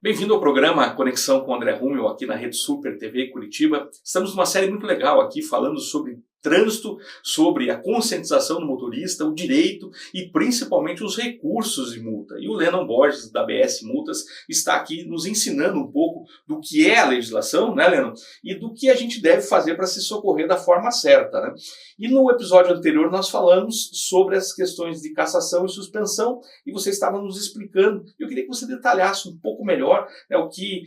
Bem-vindo ao programa Conexão com André Rummel, aqui na Rede Super TV Curitiba. Estamos numa série muito legal aqui, falando sobre trânsito, sobre a conscientização do motorista, o direito e principalmente os recursos de multa. E o Lennon Borges, da BS Multas, está aqui nos ensinando um pouco do que é a legislação, né, Lennon? E do que a gente deve fazer para se socorrer da forma certa, né? E no episódio anterior nós falamos sobre as questões de cassação e suspensão, e você estava nos explicando. Eu queria que você detalhasse um pouco melhor, né, o que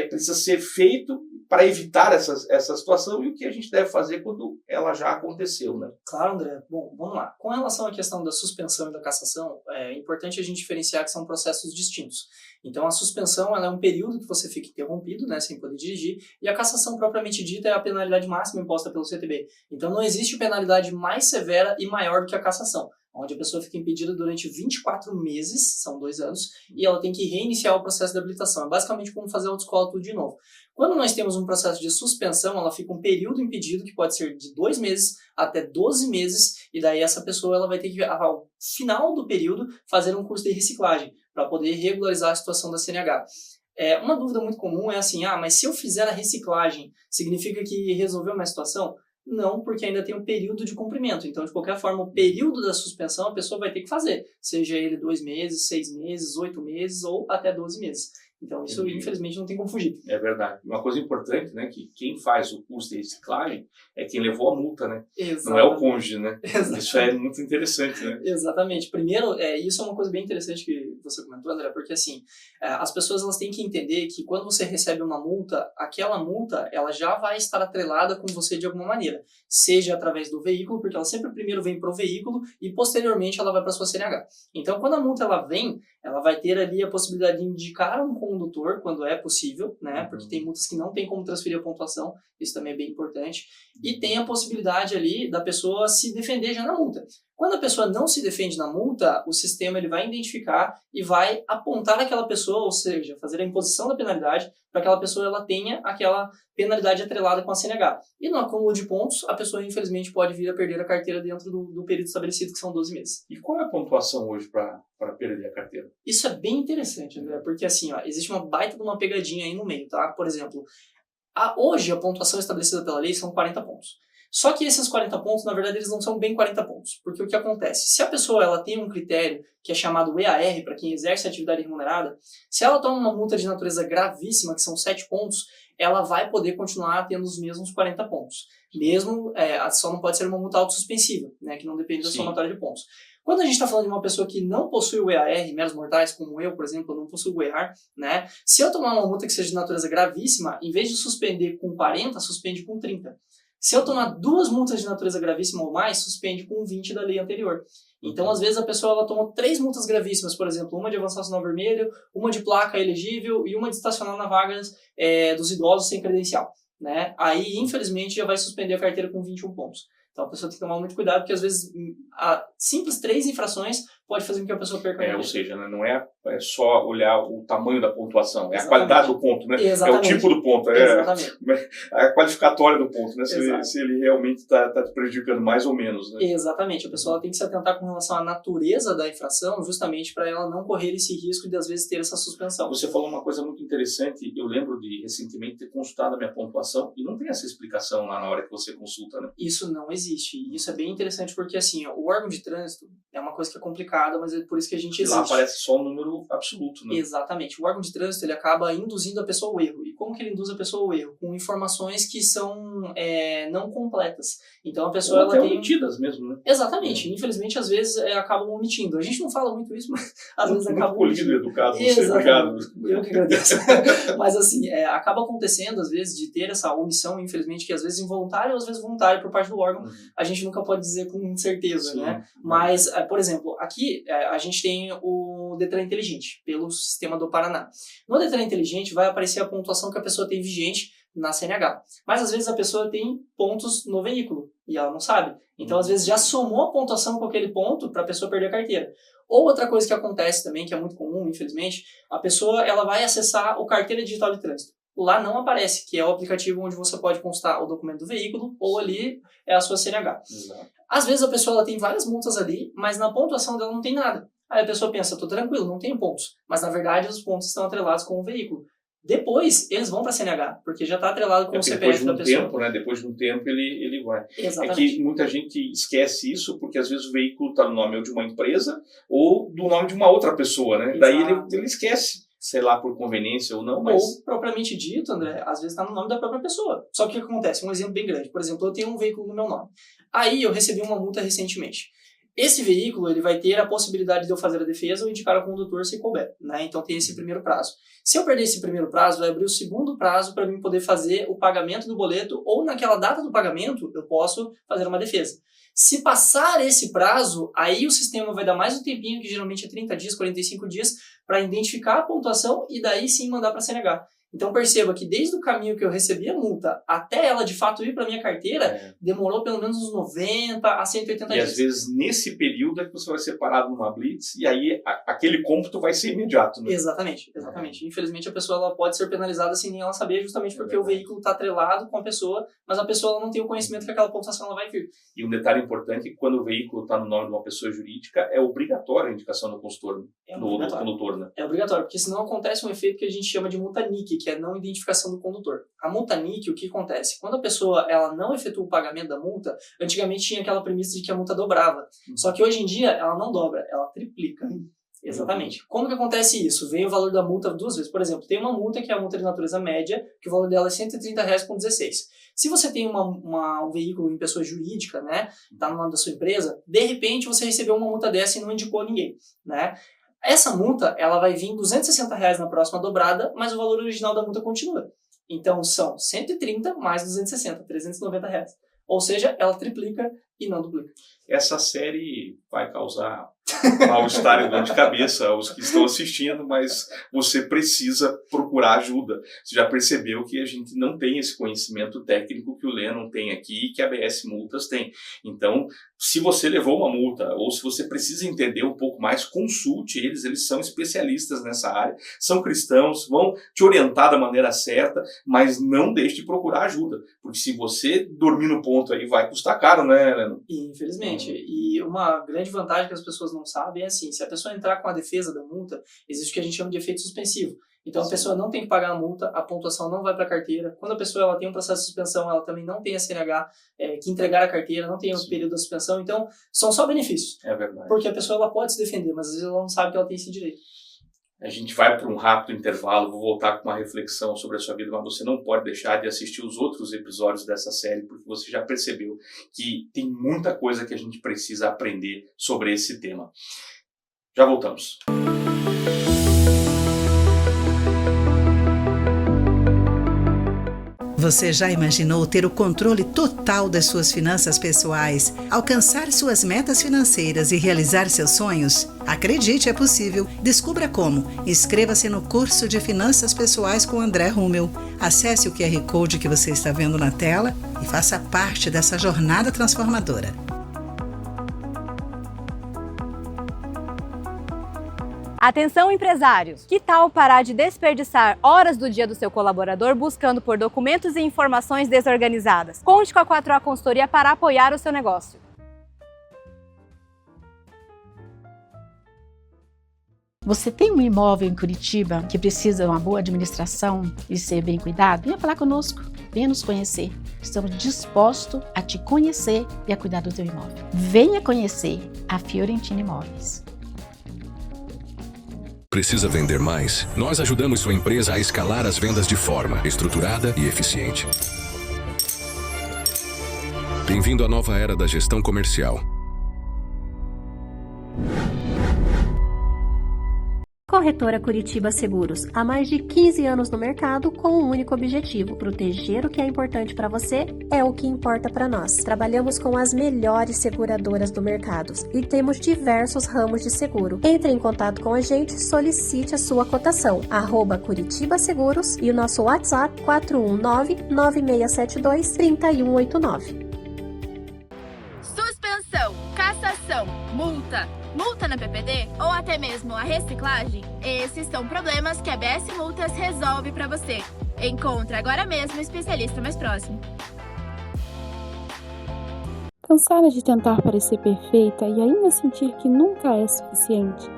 precisa ser feito para evitar essa situação e o que a gente deve fazer quando ela já aconteceu, né? Claro, André. Bom, vamos lá. Com relação à questão da suspensão e da cassação, é importante a gente diferenciar que são processos distintos. Então, a suspensão ela é um período que você fica interrompido, né, sem poder dirigir, e a cassação propriamente dita é a penalidade máxima imposta pelo CTB. Então, não existe penalidade mais severa e maior do que a cassação, onde a pessoa fica impedida durante 24 meses, são 2 anos, e ela tem que reiniciar o processo de habilitação. É basicamente como fazer a autoescola tudo de novo. Quando nós temos um processo de suspensão, ela fica um período impedido, que pode ser de 2 meses até 12 meses, e daí essa pessoa ela vai ter que, ao final do período, fazer um curso de reciclagem, para poder regularizar a situação da CNH. Uma dúvida muito comum é assim, mas se eu fizer a reciclagem, significa que resolveu uma situação? Não, porque ainda tem um período de cumprimento. Então, de qualquer forma, o período da suspensão a pessoa vai ter que fazer, seja ele 2 meses, 6 meses, 8 meses ou até 12 meses. Então, isso, infelizmente, não tem como fugir. É verdade. Uma coisa importante, né, que quem faz o curso de reciclagem é quem levou a multa, né? Exatamente. Não é o cônjuge, né? Exatamente. Isso é muito interessante, né? Exatamente. Primeiro, isso é uma coisa bem interessante que você comentou, André, porque assim, as pessoas elas têm que entender que quando você recebe uma multa, aquela multa ela já vai estar atrelada com você de alguma maneira, seja através do veículo, porque ela sempre primeiro vem para o veículo e posteriormente ela vai para a sua CNH. Então, quando a multa ela vem, ela vai ter ali a possibilidade de indicar um condutor, quando é possível, né? Porque tem multas que não tem como transferir a pontuação, isso também é bem importante. E tem a possibilidade ali da pessoa se defender já na multa. Quando a pessoa não se defende na multa, o sistema ele vai identificar e vai apontar aquela pessoa, ou seja, fazer a imposição da penalidade para que aquela pessoa ela tenha aquela penalidade atrelada com a CNH. E no acúmulo de pontos, a pessoa infelizmente pode vir a perder a carteira dentro do período estabelecido, que são 12 meses. E qual é a pontuação hoje para perder a carteira? Isso é bem interessante, André, porque assim, existe uma baita de uma pegadinha aí no meio, tá? Por exemplo, hoje a pontuação estabelecida pela lei são 40 pontos. Só que esses 40 pontos, na verdade, eles não são bem 40 pontos. Porque o que acontece? Se a pessoa ela tem um critério que é chamado EAR, para quem exerce atividade remunerada, se ela toma uma multa de natureza gravíssima, que são 7 pontos, ela vai poder continuar tendo os mesmos 40 pontos. Mesmo, só não pode ser uma multa autossuspensiva, né, que não depende da somatória de pontos. Quando a gente está falando de uma pessoa que não possui o EAR, meros mortais, como eu, por exemplo, eu não possuo o EAR, né, se eu tomar uma multa que seja de natureza gravíssima, em vez de suspender com 40, suspende com 30. Se eu tomar 2 multas de natureza gravíssima ou mais, suspende com 20 da lei anterior. Então, às vezes, a pessoa ela tomou 3 multas gravíssimas, por exemplo, uma de avançar o sinal vermelho, uma de placa elegível e uma de estacionar na vagas dos idosos sem credencial, né? Aí, infelizmente, já vai suspender a carteira com 21 pontos. Então, a pessoa tem que tomar muito cuidado, porque, às vezes, simples 3 infrações pode fazer com que a pessoa perca a carteira. Ou seja, né, não é só olhar o tamanho da pontuação, é Exatamente. a qualidade do ponto, né? Exatamente. É o tipo do ponto, a qualificatória do ponto, né? Se ele realmente está te prejudicando mais ou menos, né? Exatamente, a pessoa tem que se atentar com relação à natureza da infração, justamente para ela não correr esse risco de, às vezes, ter essa suspensão. Você falou uma coisa muito interessante, eu lembro de, recentemente, ter consultado a minha pontuação e não tem essa explicação lá na hora que você consulta, né? Isso não existe, e isso é bem interessante porque, assim, o órgão de trânsito é uma coisa que é complicada, mas é por isso que a gente existe. Lá aparece só um número absoluto, né? Exatamente. O órgão de trânsito ele acaba induzindo a pessoa ao erro. E como que ele induz a pessoa ao erro? Com informações que são não completas. Então a pessoa ela tem omitidas mesmo, né? Exatamente. Infelizmente, às vezes, acabam omitindo. A gente não fala muito isso, mas às vezes acaba omitindo. Muito educado, você, obrigado. Eu que agradeço. Mas assim, acaba acontecendo, às vezes, de ter essa omissão, infelizmente, que às vezes involuntária ou às vezes voluntária por parte do órgão. A gente nunca pode dizer com certeza, sim, né? Mas, por exemplo, aqui a gente tem o Detran Inteligente, pelo sistema do Paraná. No Detran Inteligente vai aparecer a pontuação que a pessoa tem vigente na CNH. Mas às vezes a pessoa tem pontos no veículo e ela não sabe. Então às vezes já somou a pontuação com aquele ponto para a pessoa perder a carteira. Ou outra coisa que acontece também, que é muito comum, infelizmente, a pessoa ela vai acessar o Carteira Digital de Trânsito. Lá não aparece, que é o aplicativo onde você pode constar o documento do veículo ou ali é a sua CNH. Exato. Às vezes a pessoa ela tem várias multas ali, mas na pontuação dela não tem nada. Aí a pessoa pensa, tô tranquilo, não tenho pontos. Mas na verdade os pontos estão atrelados com o veículo. Depois, eles vão para a CNH, porque já está atrelado com o CPF da pessoa. Tempo, né? Depois de um tempo, ele vai. Exatamente. É que muita gente esquece isso, porque às vezes o veículo está no nome ou de uma empresa ou do nome de uma outra pessoa, né? Exato. Daí ele esquece, sei lá, por conveniência ou não, mas... Ou, propriamente dito, André, às vezes está no nome da própria pessoa. Só que o que acontece? Um exemplo bem grande. Por exemplo, eu tenho um veículo no meu nome. Aí eu recebi uma multa recentemente. Esse veículo ele vai ter a possibilidade de eu fazer a defesa ou indicar ao condutor se couber, né? Então tem esse primeiro prazo. Se eu perder esse primeiro prazo, vai abrir o segundo prazo para mim poder fazer o pagamento do boleto ou naquela data do pagamento eu posso fazer uma defesa. Se passar esse prazo, aí o sistema vai dar mais um tempinho, que geralmente é 30 dias, 45 dias, para identificar a pontuação e daí sim mandar para a CNH. Então perceba que desde o caminho que eu recebi a multa até ela de fato ir para minha carteira, demorou pelo menos uns 90 a 180 dias. E às vezes nesse período é que você vai ser parado numa blitz e aí aquele cômputo vai ser imediato, né? Exatamente. Infelizmente a pessoa ela pode ser penalizada sem nem ela saber, justamente porque o veículo está atrelado com a pessoa, mas a pessoa ela não tem o conhecimento que aquela pontuação ela vai vir. E um detalhe importante é que quando o veículo está no nome de uma pessoa jurídica, é obrigatória a indicação do condutor, do condutor, né? É obrigatório, porque senão acontece um efeito que a gente chama de multa NIC, que é não identificação do condutor. A multa NIC, o que acontece? Quando a pessoa ela não efetua o pagamento da multa, antigamente tinha aquela premissa de que a multa dobrava. Só que hoje em dia ela não dobra, ela triplica. Exatamente. Como que acontece isso? Vem o valor da multa duas vezes. Por exemplo, tem uma multa que é a multa de natureza média, que o valor dela é R$130,16. Se você tem um veículo em pessoa jurídica, né, tá no nome da sua empresa, de repente você recebeu uma multa dessa e não indicou a ninguém, né? Essa multa, ela vai vir R$260 na próxima dobrada, mas o valor original da multa continua. Então, são 130 mais 260, R$390. Ou seja, ela triplica e não duplica. Essa série vai causar mal-estar e dor de cabeça aos que estão assistindo, mas você precisa procurar ajuda. Você já percebeu que a gente não tem esse conhecimento técnico que o Lennon tem aqui e que a ABS Multas tem. Então, se você levou uma multa ou se você precisa entender um pouco mais, consulte eles são especialistas nessa área, são cristãos, vão te orientar da maneira certa, mas não deixe de procurar ajuda, porque se você dormir no ponto aí vai custar caro, né, Lennon? Infelizmente. E uma grande vantagem que as pessoas não sabem é assim, se a pessoa entrar com a defesa da multa, existe o que a gente chama de efeito suspensivo. Então a pessoa não tem que pagar a multa, a pontuação não vai para a carteira. Quando a pessoa ela tem um processo de suspensão, ela também não tem a CNH que entregar a carteira, não tem o período da suspensão. Então são só benefícios. É verdade. Porque a pessoa ela pode se defender, mas às vezes ela não sabe que ela tem esse direito. A gente vai para um rápido intervalo, vou voltar com uma reflexão sobre a sua vida, mas você não pode deixar de assistir os outros episódios dessa série, porque você já percebeu que tem muita coisa que a gente precisa aprender sobre esse tema. Já voltamos. Você já imaginou ter o controle total das suas finanças pessoais, alcançar suas metas financeiras e realizar seus sonhos? Acredite, é possível. Descubra como. Inscreva-se no curso de Finanças Pessoais com André Rummel. Acesse o QR Code que você está vendo na tela e faça parte dessa jornada transformadora. Atenção, empresários! Que tal parar de desperdiçar horas do dia do seu colaborador buscando por documentos e informações desorganizadas? Conte com a 4A Consultoria para apoiar o seu negócio. Você tem um imóvel em Curitiba que precisa de uma boa administração e ser bem cuidado? Venha falar conosco, venha nos conhecer. Estamos dispostos a te conhecer e a cuidar do teu imóvel. Venha conhecer a Fiorentina Imóveis. Precisa vender mais? Nós ajudamos sua empresa a escalar as vendas de forma estruturada e eficiente. Bem-vindo à nova era da gestão comercial. Corretora Curitiba Seguros, há mais de 15 anos no mercado com um único objetivo: proteger o que é importante para você é o que importa para nós. Trabalhamos com as melhores seguradoras do mercado e temos diversos ramos de seguro. Entre em contato com a gente, solicite a sua cotação, @Curitiba Seguros e o nosso WhatsApp 419-9672-3189. Suspensão, cassação, multa na PPD ou até mesmo a reciclagem? Esses são problemas que a ABS Multas resolve para você. Encontre agora mesmo o especialista mais próximo. Cansada de tentar parecer perfeita e ainda sentir que nunca é suficiente?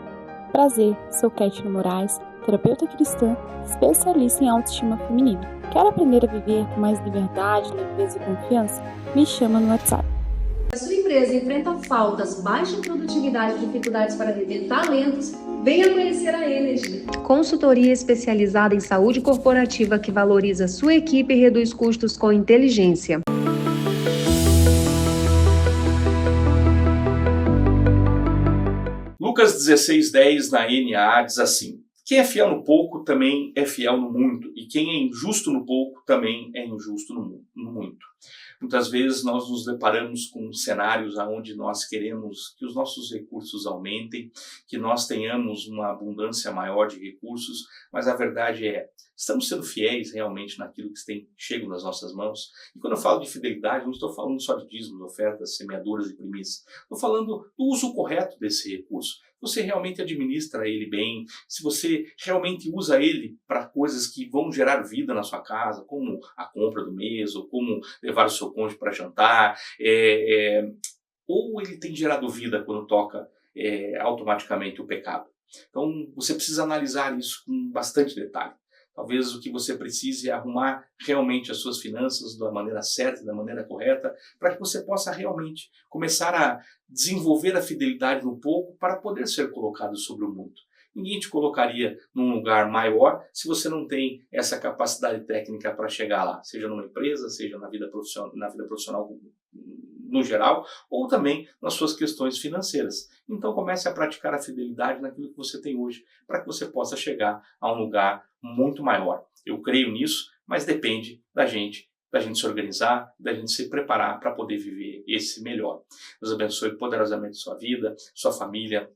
Prazer, sou Kétia Moraes, terapeuta cristã, especialista em autoestima feminina. Quer aprender a viver com mais liberdade, leveza e confiança? Me chama no WhatsApp. Se a sua empresa enfrenta faltas, baixa produtividade e dificuldades para reter talentos, venha conhecer a Energy. Consultoria especializada em saúde corporativa que valoriza sua equipe e reduz custos com inteligência. Lucas 16:10 na NA diz assim: quem é fiel no pouco também é fiel no muito, e quem é injusto no pouco também é injusto no muito. Muitas vezes nós nos deparamos com cenários onde nós queremos que os nossos recursos aumentem, que nós tenhamos uma abundância maior de recursos, mas a verdade é, estamos sendo fiéis realmente naquilo que chega nas nossas mãos? E quando eu falo de fidelidade, não estou falando só de dízimos, ofertas, semeaduras e primícias. Estou falando do uso correto desse recurso. Você realmente administra ele bem, se você realmente usa ele para coisas que vão gerar vida na sua casa, como a compra do mês, ou como levar o seu cônjuge para jantar, ou ele tem gerado vida quando toca automaticamente o pecado. Então você precisa analisar isso com bastante detalhe. Talvez o que você precise é arrumar realmente as suas finanças da maneira certa, da maneira correta, para que você possa realmente começar a desenvolver a fidelidade no pouco para poder ser colocado sobre o muito. Ninguém te colocaria num lugar maior se você não tem essa capacidade técnica para chegar lá, seja numa empresa, seja na vida profissional no geral, ou também nas suas questões financeiras. Então comece a praticar a fidelidade naquilo que você tem hoje, para que você possa chegar a um lugar muito maior. Eu creio nisso, mas depende da gente se organizar, da gente se preparar para poder viver esse melhor. Deus abençoe poderosamente sua vida, sua família,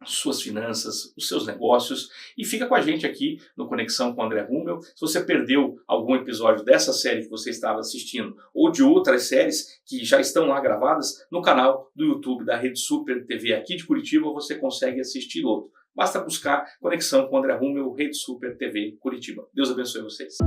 suas finanças, os seus negócios, e fica com a gente aqui no Conexão com André Hummel. Se você perdeu algum episódio dessa série que você estava assistindo ou de outras séries que já estão lá gravadas, no canal do YouTube da Rede Super TV aqui de Curitiba você consegue assistir outro. Basta buscar Conexão com André Hummel, Rede Super TV Curitiba. Deus abençoe vocês.